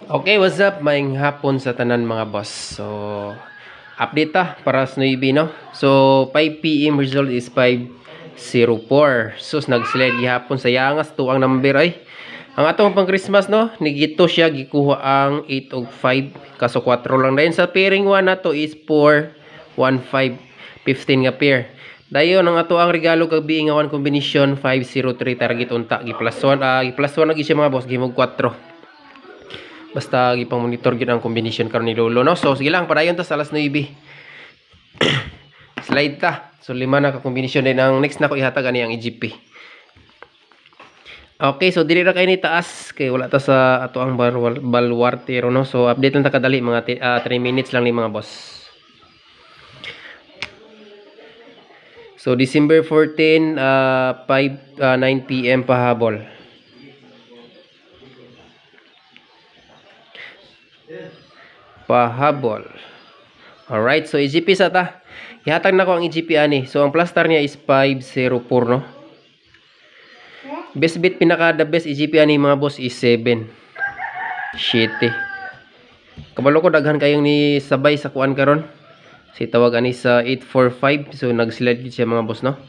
Okay, what's up? Maayong hapon sa tanan mga boss. So, update para sa Nuibi, no? So, 5 PM result is 504. So, nag-slide gihapon sa yangas to ang number ay. Ang atong pang Christmas, no? Nigito siya gikuha ang 8 og 5 kaso 4 lang dayon sa pairing 1 nato is 4 1 5 15 nga pair. Dayon ang ato ang regalo kag biing nga 1 combination 503 target unta gi plus 1 plus 1 lagi siya mga boss gihimog 4. Basta gipang monitor gyud ang combination karon ni Lolo, no? So sige lang padayon ta sa alas 9. Slide ta. So 5 na ka combination din ang next na ko ihatag ani ang EGP. Okay, so dili ra kay ni taas kay wala ta sa ato ang balwartero, no? So update lang ta kadali mga 3 minutes lang ni mga boss. So December 14 9 PM pahabol. Pahabol. Alright, so EGP sa ta. Ihatag na ko ang EGP ani. So ang plaster niya is 504, no? Best bit pinaka the best EGP ani mga boss is 7. Shit. Kabalo ko daghan kayong ni sabay sa kuan karon. Si tawag ani sa 845. So nag-slide siya mga boss, no?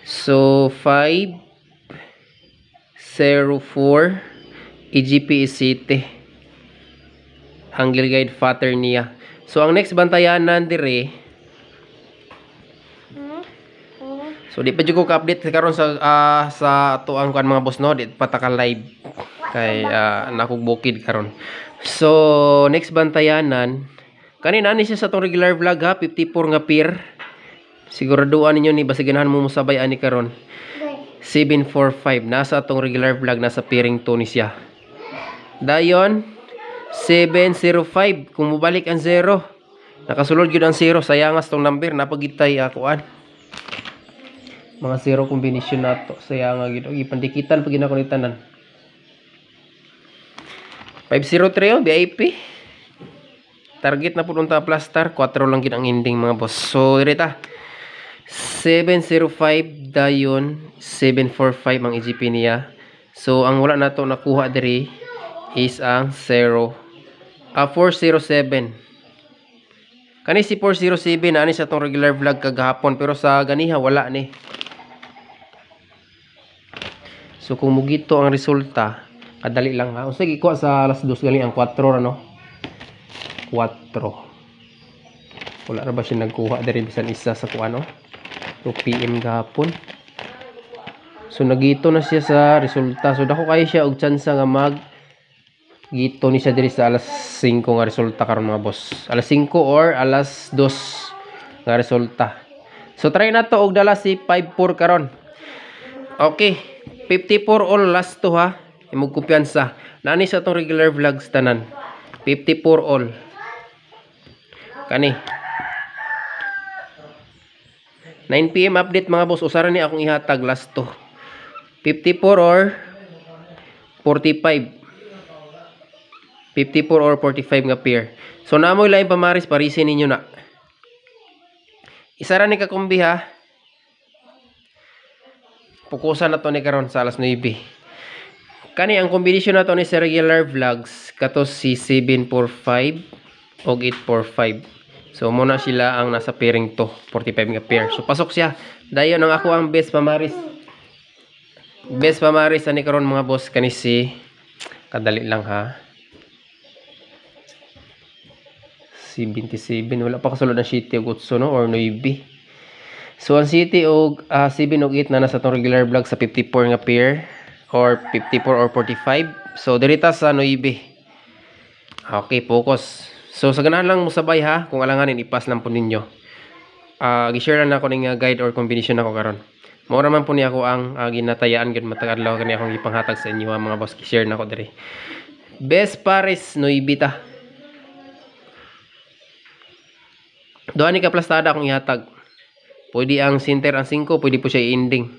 So 504 EGP is 7. Angle guide pattern niya. So ang next bantayanan dire. So di pa jud ko ka-update karon sa tuang kan mga boss, no. Di pa ta ka live kay nakog bukid karon. So next bantayanan kanina ni siya sa tong regular vlog ha 54 nga pair. Siguraduhan ninyo ni basta ganahan mo musabay ani karon. 745 nasa atong regular vlog nasa pairing 2 ni siya. Dayon 705 kung mubalik ang 0 nakasulod yun ang 0 sayangas tong number napagitay akuan mga 0 combination nato sayanga gid og ipandikitan pag ginako ni tanan 503 oh VIP target na pud unta plaster 4 lang gid ang ending mga boss. So irita 705 dayon 745 ang EGP niya. So ang wala nato nakuha diri is ang 407. Kani si 407 na ani sa tong regular vlog kagahapon pero sa ganiha wala ni. So kung mugito ang resulta, kadali lang ha. Unsa gikuha sa alas 2 galing ang 4 ra, no? 4. Wala ra ba siya nagkuha diri bisan isa sa kuano? 2 PM gahapon. So nagito na siya sa resulta. So dako kay siya og tsansa nga mag gito ni siya diri sa alas 5 nga resulta karon mga boss. Alas 5 or alas 2 nga resulta. So try na to og dala si 54 karon. Okay, 54 all last to ha. Imong kumpiyansa. Nani sa tong regular vlogs tanan. 54 all. Kani. 9 PM update mga boss. Usaran ni akong ihatag last to. 54 or 45. 54 or 45 nga pair. So namoy lain pamaris parisin ninyo na. Isa ra ni kakumbi ha. Pukusan na to ni karon sa alas 9. Kani ang combination na to ni sa regular vlogs kato si 745 og 845. So muna sila ang nasa pairing to 45 nga pair. So pasok siya. Dayon ang ako ang best pamaris. Best pamaris ani karon mga boss kani si kadali lang ha. 27 wala pa kasulod ng City og 8 no or 9. So ang City og 7 og 8 na nasa tong regular vlog sa 54 nga pair or 54 or 45. So dirita sa 9. Okay, focus. So sa ganahan lang mo sabay ha kung alanganin ipas lang po ninyo. Gi-share na ako ning guide or combination nako karon. Mao raman po ni ako ang ginatayaan gid matag adlaw kani akong ipanghatag sa inyo mga boss. Gi-share nako diri. Best pares 9 ta. Doon ni kaplastada akong ihatag. Pwede ang center ang 5, pwede po siya i-ending.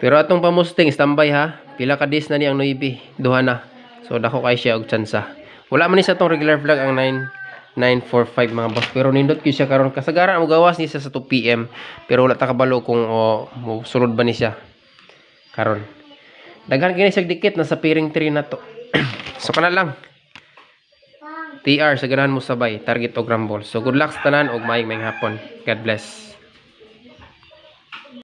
Pero atong pamusting standby ha. Pila ka days na ni ang 9, duha na. So dako kay siya og tsansa. Wala man ni sa tong regular vlog ang 945 mga boss. Pero nindot ko siya karon kasagaran mo gawas ni siya sa 2 PM. Pero wala ta kabalo kung sulod ba ni siya karon. Daghan kini siya dikit nasa piring 3 na to. So kana lang. TR sa ganahan mo sabay, target og rumble. So good luck sa tanan og maayong hapon. God bless.